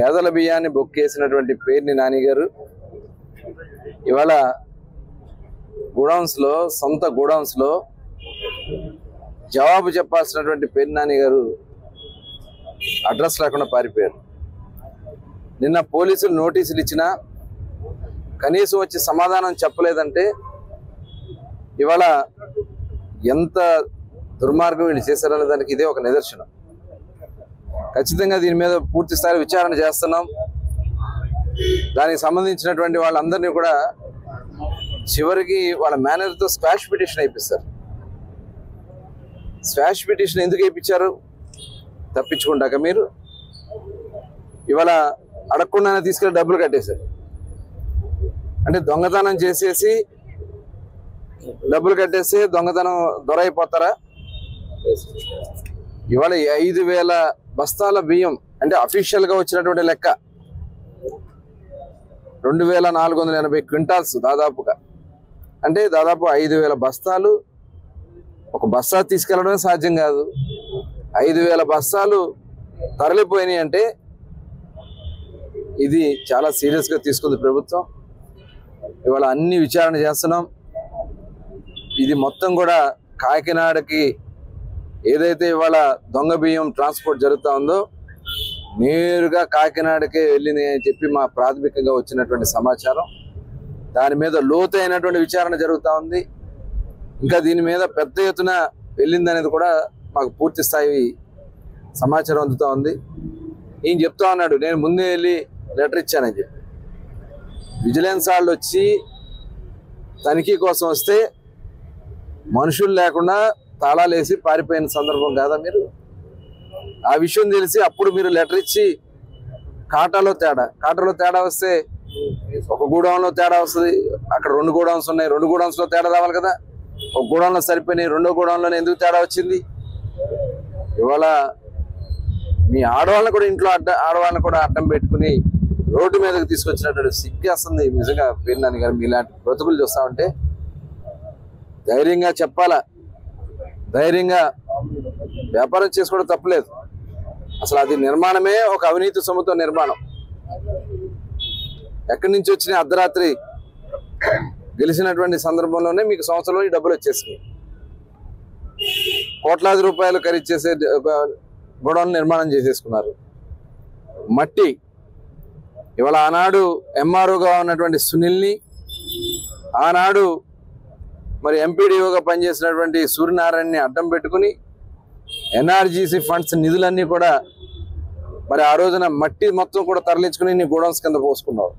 పేదల బియ్యాన్ని బొక్కేసినటువంటి పేర్ని నాని గారు ఇవాళ గోడౌన్స్ లో సొంత గోడౌన్స్ లో జవాబు చెప్పాల్సినటువంటి పేర్ని నాని గారు అడ్రస్ లేకుండా పారిపోయారు. నిన్న పోలీసులు నోటీసులు ఇచ్చినా కనీసం వచ్చి సమాధానం చెప్పలేదంటే ఇవాళ ఎంత దుర్మార్గం వీళ్ళు చేశారనే దానికి ఇదే ఒక నిదర్శనం. ఖచ్చితంగా దీని మీద పూర్తి స్థాయి విచారణ చేస్తున్నాం. దానికి సంబంధించినటువంటి వాళ్ళందరినీ కూడా చివరికి వాళ్ళ మేనేజర్తో స్క్వాష్ పిటిషన్ అయిపిస్తారు. స్క్వాష్ పిటిషన్ ఎందుకు వేయించారు? తప్పించుకుంటాక మీరు ఇవాళ అడగకుండానే తీసుకెళ్ళి డబ్బులు కట్టేశారు. అంటే దొంగతనం చేసేసి డబ్బులు కట్టేసి దొంగతనం దొరైపోతారా? ఇవాళ 5,000 బస్తాల బియ్యం అంటే అఫీషియల్ గా వచ్చినటువంటి లెక్క 2,480 క్వింటాల్స్ దాదాపుగా, అంటే దాదాపు 5,000 బస్తాలు. ఒక బస్తా తీసుకెళ్లడమే సాధ్యం కాదు. 5,000 బస్తాలు తరలిపోయినాయి అంటే ఇది చాలా సీరియస్ గా తీసుకుంది ప్రభుత్వం. ఇవాళ అన్ని విచారణ చేస్తున్నాం. ఇది మొత్తం కూడా కాకినాడకి ఏదైతే ఇవాళ దొంగ బియ్యం ట్రాన్స్పోర్ట్ జరుగుతూ ఉందో నేరుగా కాకినాడకే వెళ్ళింది అని చెప్పి మా ప్రాథమికంగా వచ్చినటువంటి సమాచారం. దాని మీద లోతైనటువంటి విచారణ జరుగుతూ ఉంది. ఇంకా దీని మీద పెద్ద ఎత్తున వెళ్ళింది అనేది కూడా మాకు పూర్తి స్థాయి సమాచారం అందుతూ ఉంది. ఈయన చెప్తా ఉన్నాడు నేను ముందే వెళ్ళి లెటర్ ఇచ్చానని చెప్పి. విజిలెన్స్ వాళ్ళు వచ్చి తనిఖీ కోసం వస్తే మనుషులు లేకుండా తాళాలు వేసి పారిపోయిన సందర్భం కాదా మీరు? ఆ విషయం తెలిసి అప్పుడు మీరు లెటర్ ఇచ్చి కాటాలో తేడా వస్తే ఒక గూడౌన్లో తేడా వస్తుంది. అక్కడ 2 గోడౌన్స్ ఉన్నాయి, 2 గోడౌన్స్లో తేడా రావాలి కదా. ఒక గోడౌన్లో సరిపోయినాయి, 2వ గోడౌన్లో ఎందుకు తేడా వచ్చింది? ఇవాళ మీ ఆడవాళ్ళని కూడా ఇంట్లో ఆడవాళ్ళని కూడా అడ్డం పెట్టుకుని రోడ్డు మీదకి తీసుకొచ్చినటువంటి సిగ్గేస్తుంది నిజంగా. పేర్ని నాని గారు మీలాంటి బ్రతుకులు చూస్తామంటే ధైర్యంగా చెప్పాలా, ధైర్యంగా వ్యాపారం చేసుకోవడం తప్పలేదు. అసలు అది నిర్మాణమే ఒక అవినీతి సొమ్ముతో నిర్మాణం. ఎక్కడి నుంచి వచ్చిన అర్ధరాత్రి గెలిచినటువంటి సందర్భంలోనే మీకు సంవత్సరంలో ఈ డబ్బులు వచ్చేసినాయి. కోట్లాది రూపాయలు ఖరీదు చేసే గోడౌన్ నిర్మాణం చేసేసుకున్నారు. మట్టి ఇవాళ ఆనాడు ఎంఆర్ఓగా ఉన్నటువంటి సునీల్ని, ఆనాడు మరి ఎంపీడీఓగా పనిచేసినటువంటి సూర్యనారాయణని అడ్డం పెట్టుకుని ఎన్ఆర్జీసీ ఫండ్స్ నిధులన్నీ కూడా మరి ఆ రోజున మట్టి మొత్తం కూడా తరలించుకుని నీ గోడౌన్స్ కింద పోసుకున్నావు.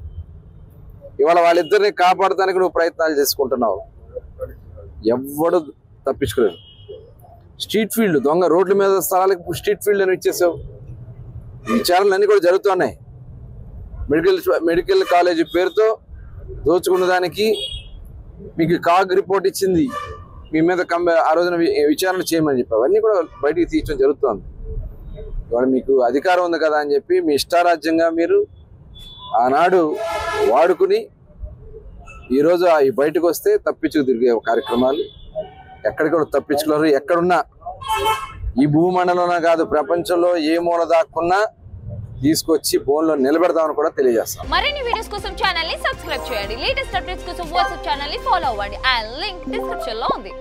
ఇవాళ వాళ్ళిద్దరిని కాపాడటానికి నువ్వు ప్రయత్నాలు చేసుకుంటున్నావు. ఎవ్వడు తప్పించుకోలేదు. స్ట్రీట్ ఫీల్డ్ దొంగ రోడ్ల మీద స్థలాలకు స్ట్రీట్ ఫీల్డ్ అని ఇచ్చేసావు. విచారణలన్నీ కూడా జరుగుతున్నాయి. మెడికల్ కాలేజీ పేరుతో దోచుకున్న దానికి మీకు కాగ్ రిపోర్ట్ ఇచ్చింది, మీ మీద ఆ రోజున విచారణ చేయమని చెప్పి అవన్నీ కూడా బయటికి తీయడం జరుగుతుంది. ఇవాళ మీకు అధికారం ఉంది కదా అని చెప్పి మీ ఇష్టారాజ్యంగా మీరు ఆనాడు వాడుకుని ఈరోజు అవి బయటకు వస్తే తప్పించుకు తిరిగే కార్యక్రమాలు ఎక్కడికి కూడా తప్పించుకోరు. ఎక్కడున్నా ఈ భూమండలంలో కాదు ప్రపంచంలో ఏ మూల దాక్కున్నా తీసుకొచ్చి ఫోన్లో నిలబెడదామని కూడా తెలియజేస్తాం. మరిన్ని వీడియోస్ కోసం ఛానల్ ని సబ్స్క్రైబ్ చేయండి. లేటెస్ట్ అప్డేట్స్ కోసం వాట్సాప్ ఛానల్ ని ఫాలో అవ్వండి. ఆ లింక్ డిస్క్రిప్షన్ లో ఉంది.